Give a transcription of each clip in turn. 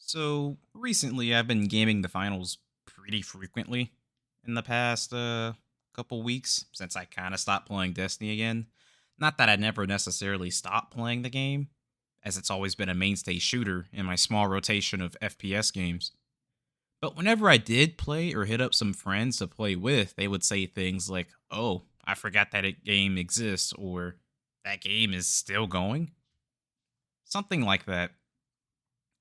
So recently, I've been gaming the finals pretty frequently in the past couple weeks since I kind of stopped playing Destiny again. Not that I never necessarily stopped playing the game, as it's always been a mainstay shooter in my small rotation of FPS games. But whenever I did play or hit up some friends to play with, they would say things like, "Oh, I forgot that game exists," or "That game is still going." Something like that.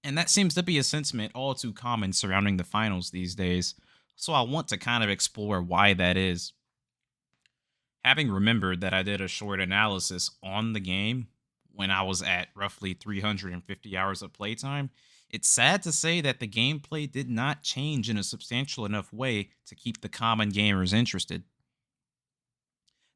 And that seems to be a sentiment all too common surrounding the finals these days. So I want to kind of explore why that is. Having remembered that I did a short analysis on the game when I was at roughly 350 hours of playtime, it's sad to say that the gameplay did not change in a substantial enough way to keep the common gamers interested.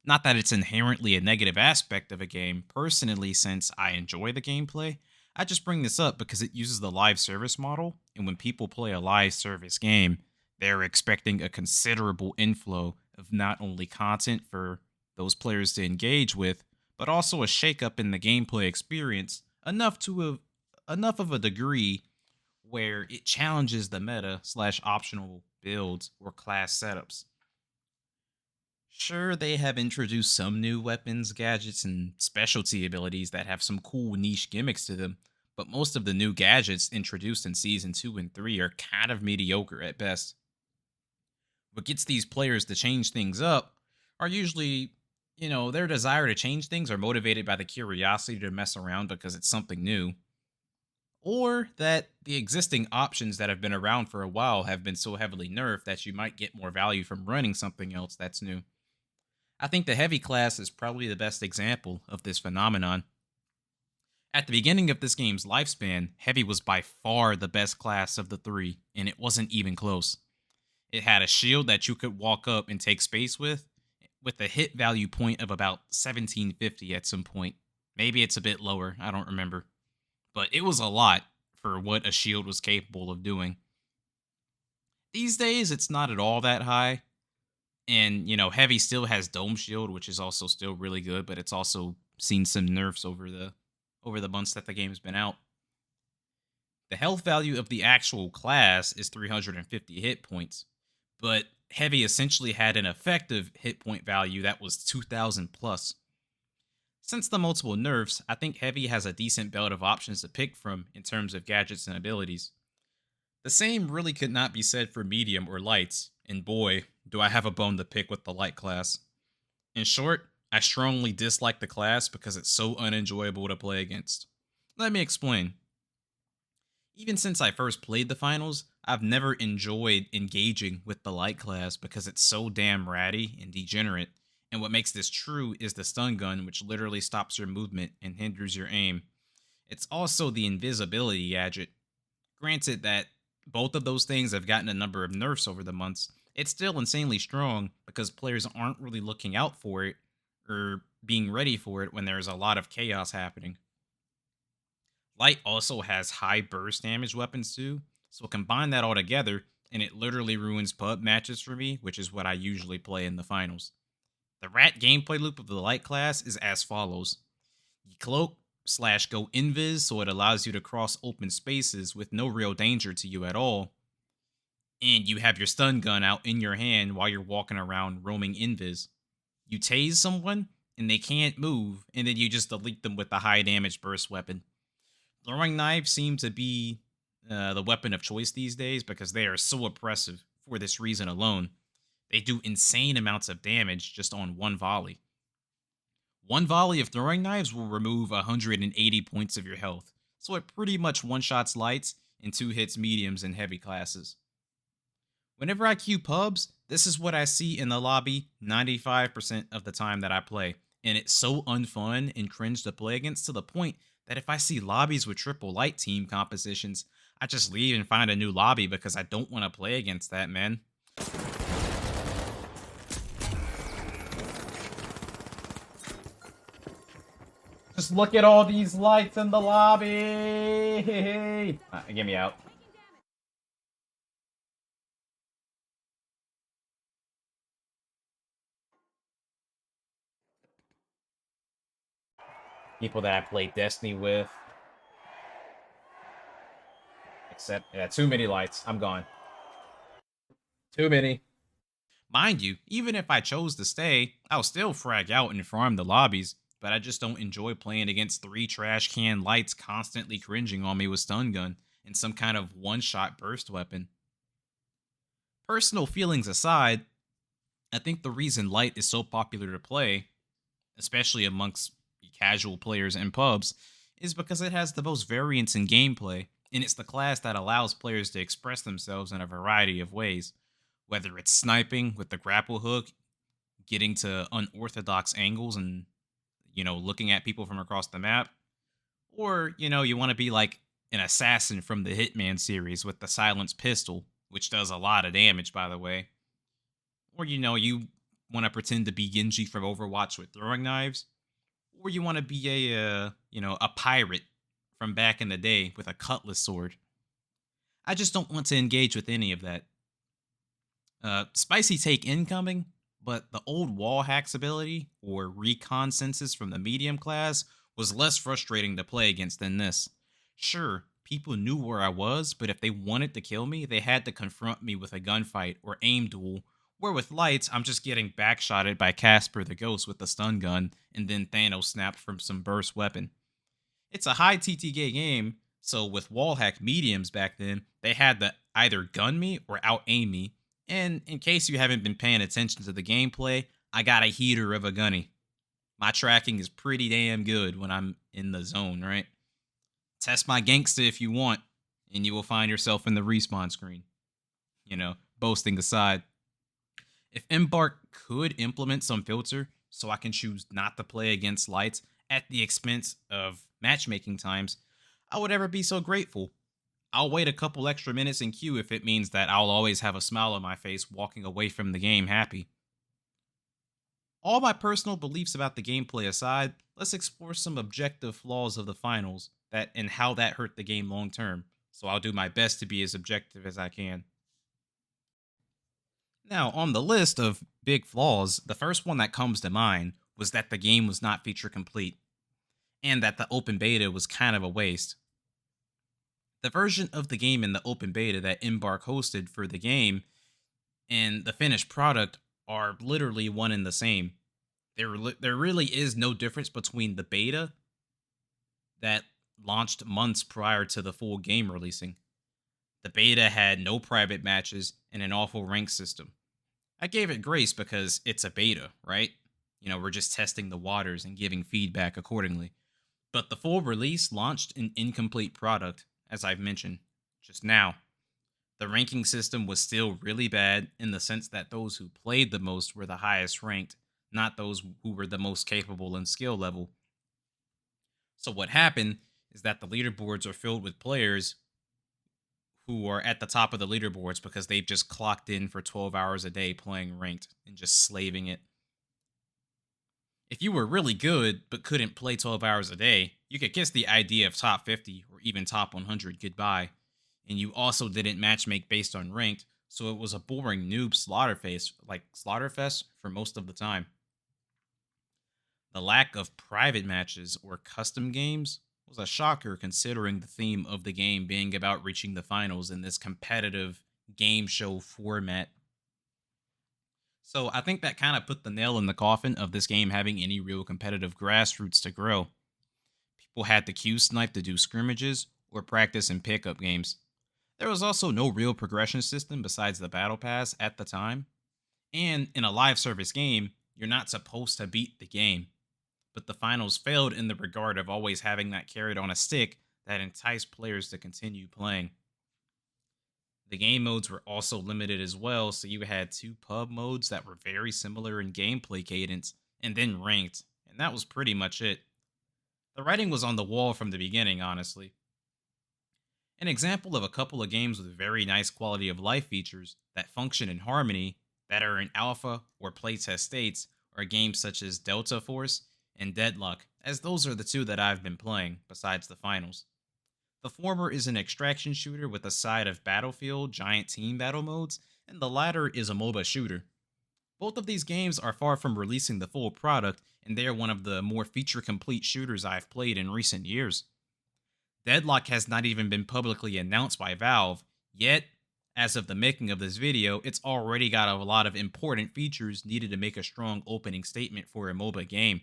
Not that it's inherently a negative aspect of a game, personally, since I enjoy the gameplay. I just bring this up because it uses the live service model, and when people play a live service game, they're expecting a considerable inflow of not only content for those players to engage with, but also a shakeup in the gameplay experience enough of a degree where it challenges the meta slash optional builds or class setups. Sure, they have introduced some new weapons, gadgets, and specialty abilities that have some cool niche gimmicks to them, but most of the new gadgets introduced in Season 2 and 3 are kind of mediocre at best. What gets these players to change things up are usually, their desire to change things are motivated by the curiosity to mess around because it's something new, or that the existing options that have been around for a while have been so heavily nerfed that you might get more value from running something else that's new. I think the heavy class is probably the best example of this phenomenon. At the beginning of this game's lifespan, heavy was by far the best class of the three, and it wasn't even close. It had a shield that you could walk up and take space with a hit value point of about 1750 at some point. Maybe it's a bit lower, I don't remember. But it was a lot for what a shield was capable of doing. These days, it's not at all that high, and heavy still has dome shield, which is also still really good, but it's also seen some nerfs over the months that the game's been out. The health value of the actual class is 350 hit points, but heavy essentially had an effective hit point value that was 2000 plus. Since the multiple nerfs, I think heavy has a decent belt of options to pick from in terms of gadgets and abilities. The same really could not be said for medium or lights, and boy, do I have a bone to pick with the light class. In short, I strongly dislike the class because it's so unenjoyable to play against. Let me explain. Even since I first played the finals, I've never enjoyed engaging with the light class because it's so damn ratty and degenerate. And what makes this true is the stun gun, which literally stops your movement and hinders your aim. It's also the invisibility gadget. Granted that both of those things have gotten a number of nerfs over the months, it's still insanely strong because players aren't really looking out for it or being ready for it when there's a lot of chaos happening. Light also has high burst damage weapons too, so combine that all together and it literally ruins pub matches for me, which is what I usually play in the finals. The rat gameplay loop of the light class is as follows. You cloak slash go invis, so it allows you to cross open spaces with no real danger to you at all. And you have your stun gun out in your hand while you're walking around roaming invis. You tase someone and they can't move, and then you just delete them with the high damage burst weapon. Throwing knives seem to be the weapon of choice these days because they are so oppressive for this reason alone. They do insane amounts of damage just on one volley. One volley of throwing knives will remove 180 points of your health, so it pretty much one shots lights and two hits mediums and heavy classes. Whenever I queue pubs, this is what I see in the lobby 95% of the time that I play. And it's so unfun and cringe to play against to the point that if I see lobbies with triple light team compositions, I just leave and find a new lobby because I don't want to play against that, man. Just look at all these lights in the lobby. Get me out. People that I play Destiny with, Except, yeah, too many lights. I'm gone. Too many. Mind you, even if I chose to stay, I'll still frag out and farm the lobbies, but I just don't enjoy playing against three trash can lights constantly cringing on me with stun gun and some kind of one-shot burst weapon. Personal feelings aside, I think the reason light is so popular to play, especially amongst casual players in pubs, is because it has the most variance in gameplay, and it's the class that allows players to express themselves in a variety of ways. Whether it's sniping with the grapple hook, getting to unorthodox angles and, looking at people from across the map, or, you want to be like an assassin from the Hitman series with the silenced pistol, which does a lot of damage, by the way. Or, you want to pretend to be Genji from Overwatch with throwing knives, or you want to be a pirate from back in the day with a cutlass sword. I just don't want to engage with any of that. Spicy take incoming, but the old wall hacks ability or recon senses from the medium class was less frustrating to play against than this. Sure, people knew where I was, but if they wanted to kill me, they had to confront me with a gunfight or aim duel. Where with lights, I'm just getting backshotted by Casper the Ghost with a stun gun, and then Thanos snapped from some burst weapon. It's a high TTK game, so with wallhack mediums back then, they had to either gun me or out aim me. And in case you haven't been paying attention to the gameplay, I got a heater of a gunny. My tracking is pretty damn good when I'm in the zone, right? Test my gangsta if you want, and you will find yourself in the respawn screen. Boasting aside, if Embark could implement some filter so I can choose not to play against lights at the expense of matchmaking times, I would ever be so grateful. I'll wait a couple extra minutes in queue if it means that I'll always have a smile on my face walking away from the game happy. All my personal beliefs about the gameplay aside, let's explore some objective flaws of the finals that and how that hurt the game long term. So I'll do my best to be as objective as I can. Now, on the list of big flaws, the first one that comes to mind was that the game was not feature complete, and that the open beta was kind of a waste. The version of the game in the open beta that Embark hosted for the game and the finished product are literally one and the same. There really is no difference between the beta that launched months prior to the full game releasing. The beta had no private matches and an awful rank system. I gave it grace because it's a beta, right? We're just testing the waters and giving feedback accordingly. But the full release launched an incomplete product, as I've mentioned just now. The ranking system was still really bad in the sense that those who played the most were the highest ranked, not those who were the most capable in skill level. So, what happened is that the leaderboards are filled with players who are at the top of the leaderboards because they've just clocked in for 12 hours a day playing ranked and just slaving it. If you were really good but couldn't play 12 hours a day, you could kiss the idea of top 50 or even top 100 goodbye. And you also didn't matchmake based on ranked, so it was a boring noob slaughterfest for most of the time. The lack of private matches or custom games was a shocker considering the theme of the game being about reaching the finals in this competitive game show format. So I think that kind of put the nail in the coffin of this game having any real competitive grassroots to grow. People had to queue snipe to do scrimmages or practice in pickup games. There was also no real progression system besides the battle pass at the time. And in a live service game, you're not supposed to beat the game. But the finals failed in the regard of always having that carrot on a stick that enticed players to continue playing. The game modes were also limited as well, so you had two pub modes that were very similar in gameplay cadence, and then ranked, and that was pretty much it. The writing was on the wall from the beginning, honestly. An example of a couple of games with very nice quality of life features that function in harmony that are in alpha or playtest states are games such as Delta Force and Deadlock, as those are the two that I've been playing, besides the finals. The former is an extraction shooter with a side of Battlefield giant team battle modes, and the latter is a MOBA shooter. Both of these games are far from releasing the full product, and they are one of the more feature complete shooters I've played in recent years. Deadlock has not even been publicly announced by Valve, yet, as of the making of this video, it's already got a lot of important features needed to make a strong opening statement for a MOBA game.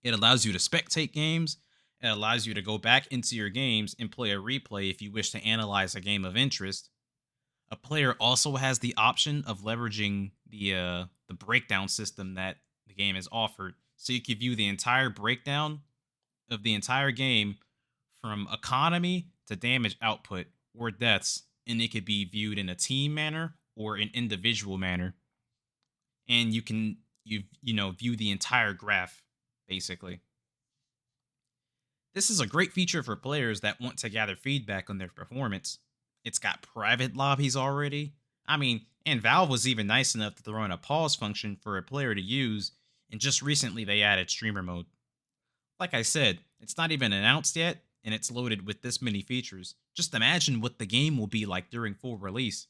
It allows you to spectate games, it allows you to go back into your games and play a replay if you wish to analyze a game of interest. A player also has the option of leveraging the breakdown system that the game has offered, so you can view the entire breakdown of the entire game from economy to damage output or deaths, and it could be viewed in a team manner or an individual manner, and you view the entire graph basically. This is a great feature for players that want to gather feedback on their performance. It's got private lobbies already. I mean, and Valve was even nice enough to throw in a pause function for a player to use, and just recently they added streamer mode. Like I said, it's not even announced yet, and it's loaded with this many features. Just imagine what the game will be like during full release.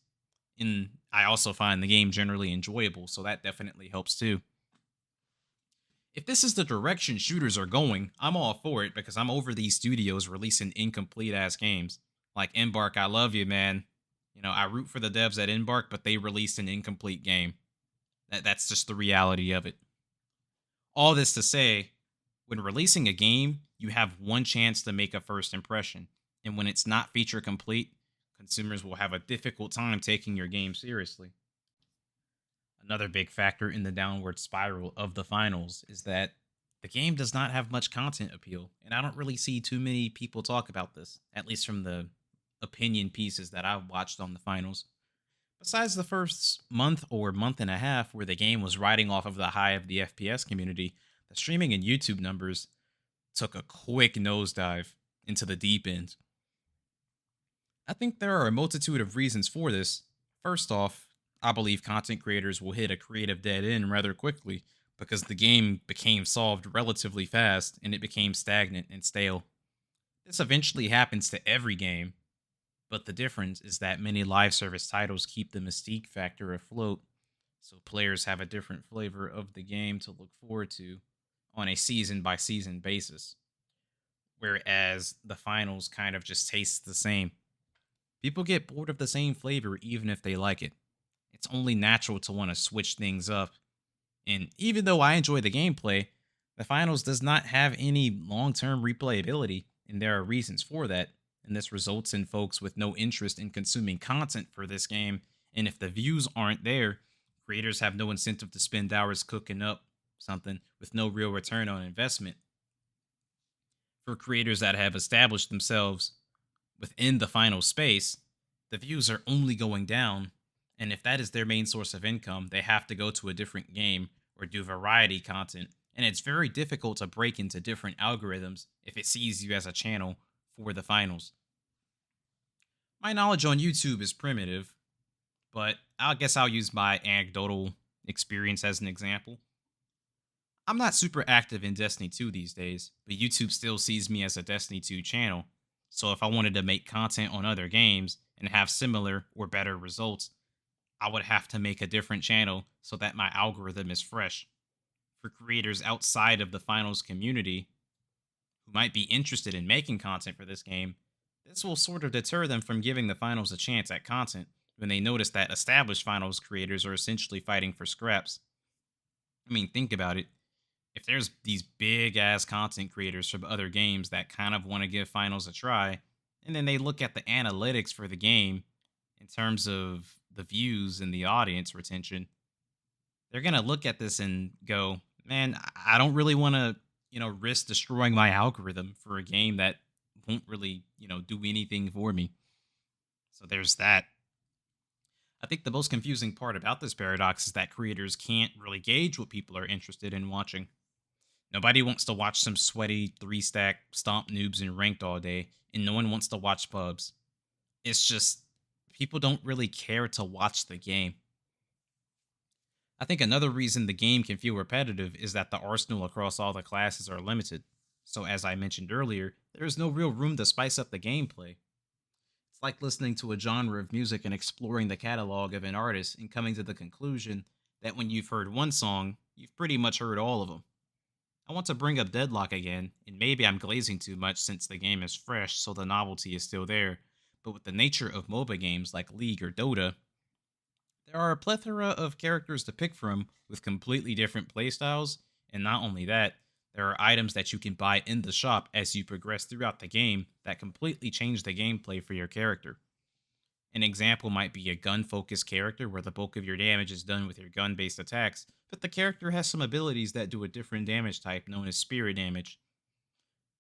And I also find the game generally enjoyable, so that definitely helps too. If this is the direction shooters are going, I'm all for it because I'm over these studios releasing incomplete ass games. Like Embark, I love you, man. I root for the devs at Embark, but they released an incomplete game. That's just the reality of it. All this to say, when releasing a game, you have one chance to make a first impression. And when it's not feature complete, consumers will have a difficult time taking your game seriously. Another big factor in the downward spiral of the finals is that the game does not have much content appeal, and I don't really see too many people talk about this, at least from the opinion pieces that I've watched on the finals. Besides the first month or month and a half where the game was riding off of the high of the FPS community, the streaming and YouTube numbers took a quick nosedive into the deep end. I think there are a multitude of reasons for this. First off, I believe content creators will hit a creative dead end rather quickly because the game became solved relatively fast and it became stagnant and stale. This eventually happens to every game, but the difference is that many live service titles keep the mystique factor afloat, so players have a different flavor of the game to look forward to on a season by season basis, whereas the finals kind of just taste the same. People get bored of the same flavor even if they like it. It's only natural to want to switch things up. And even though I enjoy the gameplay, the finals does not have any long-term replayability, and there are reasons for that. And this results in folks with no interest in consuming content for this game, and if the views aren't there, creators have no incentive to spend hours cooking up something with no real return on investment. For creators that have established themselves within the final space, the views are only going down. And if that is their main source of income, they have to go to a different game or do variety content. And it's very difficult to break into different algorithms if it sees you as a channel for the finals. My knowledge on YouTube is primitive, but I guess I'll use my anecdotal experience as an example. I'm not super active in Destiny 2 these days, but YouTube still sees me as a Destiny 2 channel. So if I wanted to make content on other games and have similar or better results, I would have to make a different channel so that my algorithm is fresh. For creators outside of the finals community who might be interested in making content for this game, this will sort of deter them from giving the finals a chance at content when they notice that established finals creators are essentially fighting for scraps. I mean, think about it. If there's these big ass content creators from other games that kind of want to give finals a try, and then they look at the analytics for the game in terms of the views and the audience retention, they're going to look at this and go, man, I don't really want to, risk destroying my algorithm for a game that won't really, do anything for me. So there's that. I think the most confusing part about this paradox is that creators can't really gauge what people are interested in watching. Nobody wants to watch some sweaty 3-stack stomp noobs in ranked all day, and no one wants to watch pubs. It's just, people don't really care to watch the game. I think another reason the game can feel repetitive is that the arsenal across all the classes are limited. So, as I mentioned earlier, there is no real room to spice up the gameplay. It's like listening to a genre of music and exploring the catalog of an artist and coming to the conclusion that when you've heard one song, you've pretty much heard all of them. I want to bring up Deadlock again, and maybe I'm glazing too much since the game is fresh, so the novelty is still there. But with the nature of MOBA games like League or Dota, there are a plethora of characters to pick from with completely different playstyles, and not only that, there are items that you can buy in the shop as you progress throughout the game that completely change the gameplay for your character. An example might be a gun focused character where the bulk of your damage is done with your gun based attacks, but the character has some abilities that do a different damage type known as spirit damage.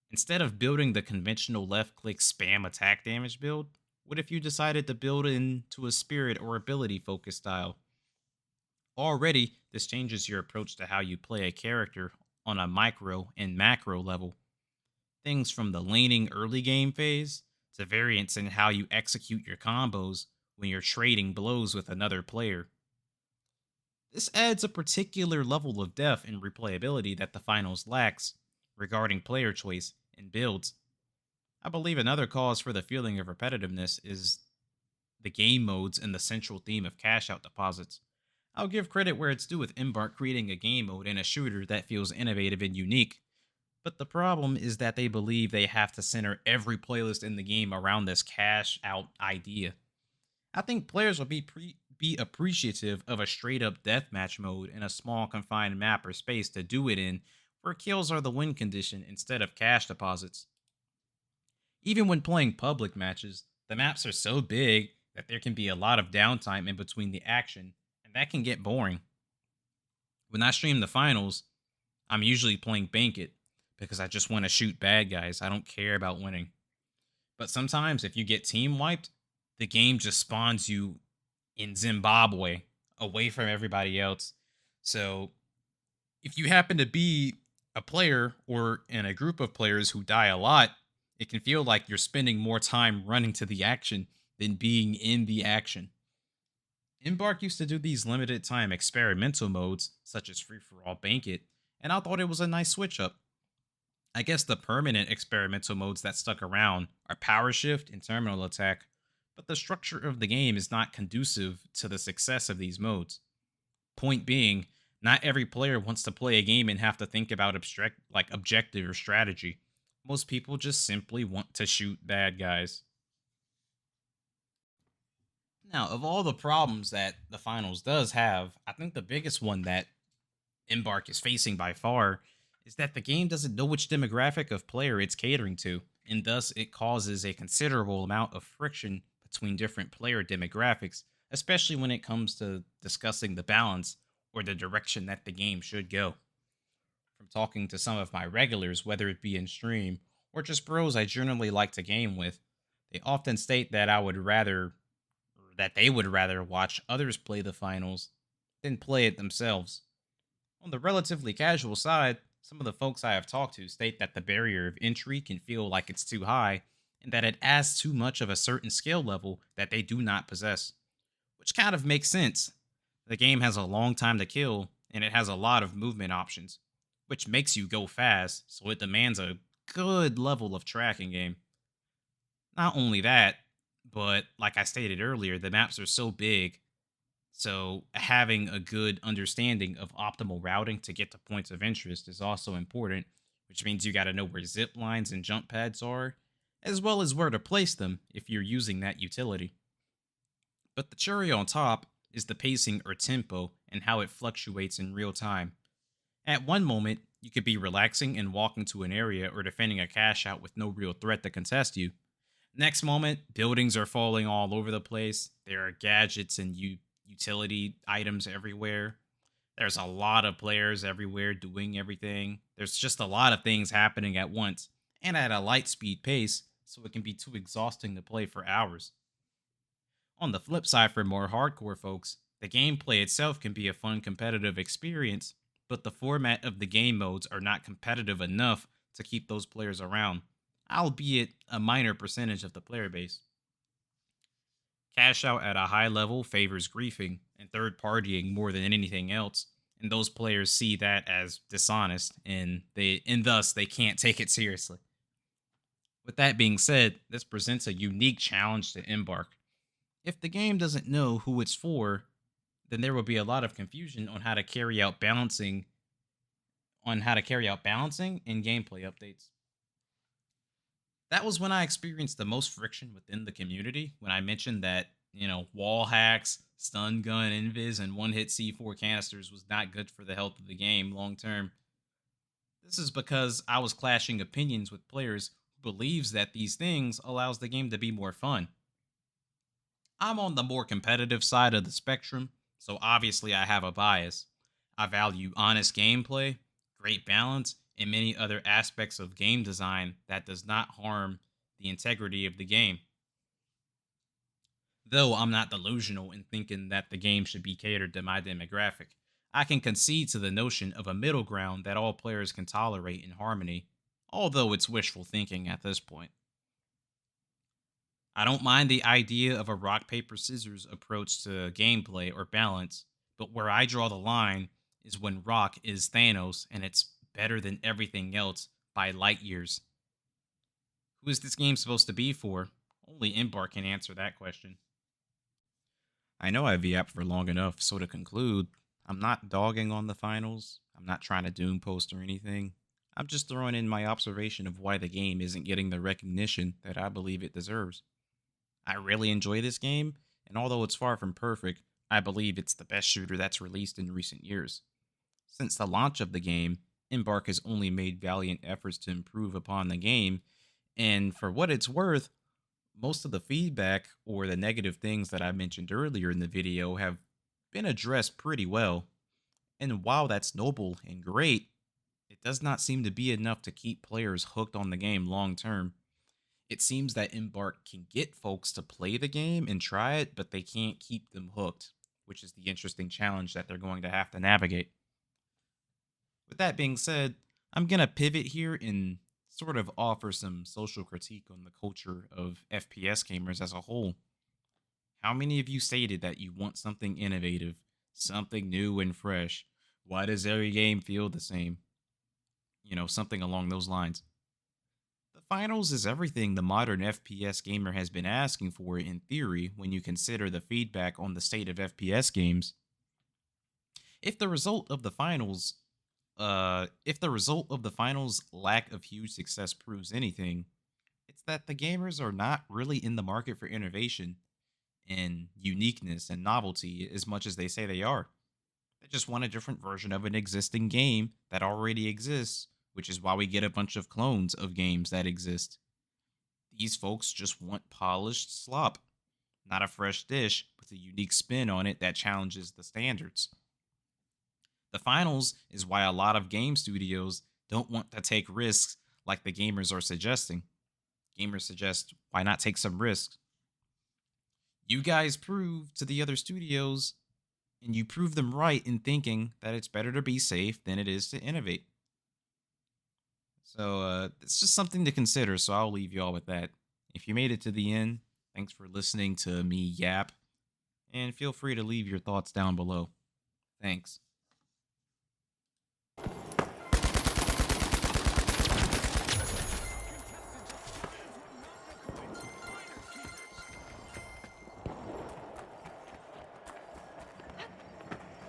Instead of building the conventional left click spam attack damage build, what if you decided to build into a spirit or ability focused style? Already, this changes your approach to how you play a character on a micro and macro level. Things from the laning early game phase to variance in how you execute your combos when you're trading blows with another player. This adds a particular level of depth and replayability that the finals lacks regarding player choice and builds. I believe another cause for the feeling of repetitiveness is the game modes and the central theme of cash out deposits. I'll give credit where it's due with Embark creating a game mode in a shooter that feels innovative and unique. But the problem is that they believe they have to center every playlist in the game around this cash out idea. I think players will be appreciative of a straight up deathmatch mode in a small confined map or space to do it in, where kills are the win condition instead of cash deposits. Even when playing public matches, the maps are so big that there can be a lot of downtime in between the action, and that can get boring. When I stream the finals, I'm usually playing Bank It because I just want to shoot bad guys. I don't care about winning. But sometimes if you get team wiped, the game just spawns you in Zimbabwe away from everybody else. So if you happen to be a player or in a group of players who die a lot, it can feel like you're spending more time running to the action than being in the action. Embark used to do these limited time experimental modes, such as Free for All Bank It, and I thought it was a nice switch up. I guess the permanent experimental modes that stuck around are Power Shift and Terminal Attack, but the structure of the game is not conducive to the success of these modes. Point being, not every player wants to play a game and have to think about abstract like objective or strategy. Most people just simply want to shoot bad guys. Now, of all the problems that the finals does have, I think the biggest one that Embark is facing by far is that the game doesn't know which demographic of player it's catering to, and thus it causes a considerable amount of friction between different player demographics, especially when it comes to discussing the balance or the direction that the game should go. From talking to some of my regulars, whether it be in stream or just bros I generally like to game with, they often state that they would rather watch others play the finals than play it themselves. On the relatively casual side, some of the folks I have talked to state that the barrier of entry can feel like it's too high and that it asks too much of a certain skill level that they do not possess. Which kind of makes sense. The game has a long time to kill and it has a lot of movement options, which makes you go fast, so it demands a good level of tracking game. Not only that, but like I stated earlier, the maps are so big, so having a good understanding of optimal routing to get to points of interest is also important, which means you got to know where zip lines and jump pads are, as well as where to place them if you're using that utility. But the cherry on top is the pacing or tempo and how it fluctuates in real time. At one moment, you could be relaxing and walking to an area or defending a cash out with no real threat to contest you. Next moment, buildings are falling all over the place. There are gadgets and utility items everywhere. There's a lot of players everywhere doing everything. There's just a lot of things happening at once and at a light speed pace, so it can be too exhausting to play for hours. On the flip side, for more hardcore folks, the gameplay itself can be a fun competitive experience, but the format of the game modes are not competitive enough to keep those players around, albeit a minor percentage of the player base. Cash out at a high level favors griefing and third partying more than anything else, and those players see that as dishonest and thus they can't take it seriously. With that being said, this presents a unique challenge to Embark. If the game doesn't know who it's for, then there will be a lot of confusion on how to carry out balancing on how to carry out balancing and gameplay updates. That was when I experienced the most friction within the community when I mentioned that, wall hacks, stun gun invis, and one hit C4 canisters was not good for the health of the game long term. This is because I was clashing opinions with players who believes that these things allows the game to be more fun. I'm on the more competitive side of the spectrum, so obviously I have a bias. I value honest gameplay, great balance, and many other aspects of game design that does not harm the integrity of the game. Though I'm not delusional in thinking that the game should be catered to my demographic, I can concede to the notion of a middle ground that all players can tolerate in harmony, although it's wishful thinking at this point. I don't mind the idea of a rock, paper, scissors approach to gameplay or balance, but where I draw the line is when rock is Thanos and it's better than everything else by light years. Who is this game supposed to be for? Only Embark can answer that question. I know I've yapped for long enough, so to conclude, I'm not dogging on the finals. I'm not trying to doom post or anything. I'm just throwing in my observation of why the game isn't getting the recognition that I believe it deserves. I really enjoy this game, and although it's far from perfect, I believe it's the best shooter that's released in recent years. Since the launch of the game, Embark has only made valiant efforts to improve upon the game, and for what it's worth, most of the feedback or the negative things that I mentioned earlier in the video have been addressed pretty well. And while that's noble and great, it does not seem to be enough to keep players hooked on the game long term. It seems that Embark can get folks to play the game and try it, but they can't keep them hooked, which is the interesting challenge that they're going to have to navigate. With that being said, I'm going to pivot here and sort of offer some social critique on the culture of FPS gamers as a whole. How many of you stated that you want something innovative, something new and fresh? Why does every game feel the same? Something along those lines. The finals is everything the modern FPS gamer has been asking for in theory when you consider the feedback on the state of FPS games. If the result of the finals lack of huge success proves anything, it's that the gamers are not really in the market for innovation and uniqueness and novelty as much as they say they are. They just want a different version of an existing game that already exists, which is why we get a bunch of clones of games that exist. These folks just want polished slop, not a fresh dish with a unique spin on it that challenges the standards. The finals is why a lot of game studios don't want to take risks like the gamers are suggesting. Gamers suggest, why not take some risks? You guys prove to the other studios, and you prove them right in thinking that it's better to be safe than it is to innovate. So it's just something to consider, so I'll leave you all with that. If you made it to the end, thanks for listening to me yap, and feel free to leave your thoughts down below. Thanks.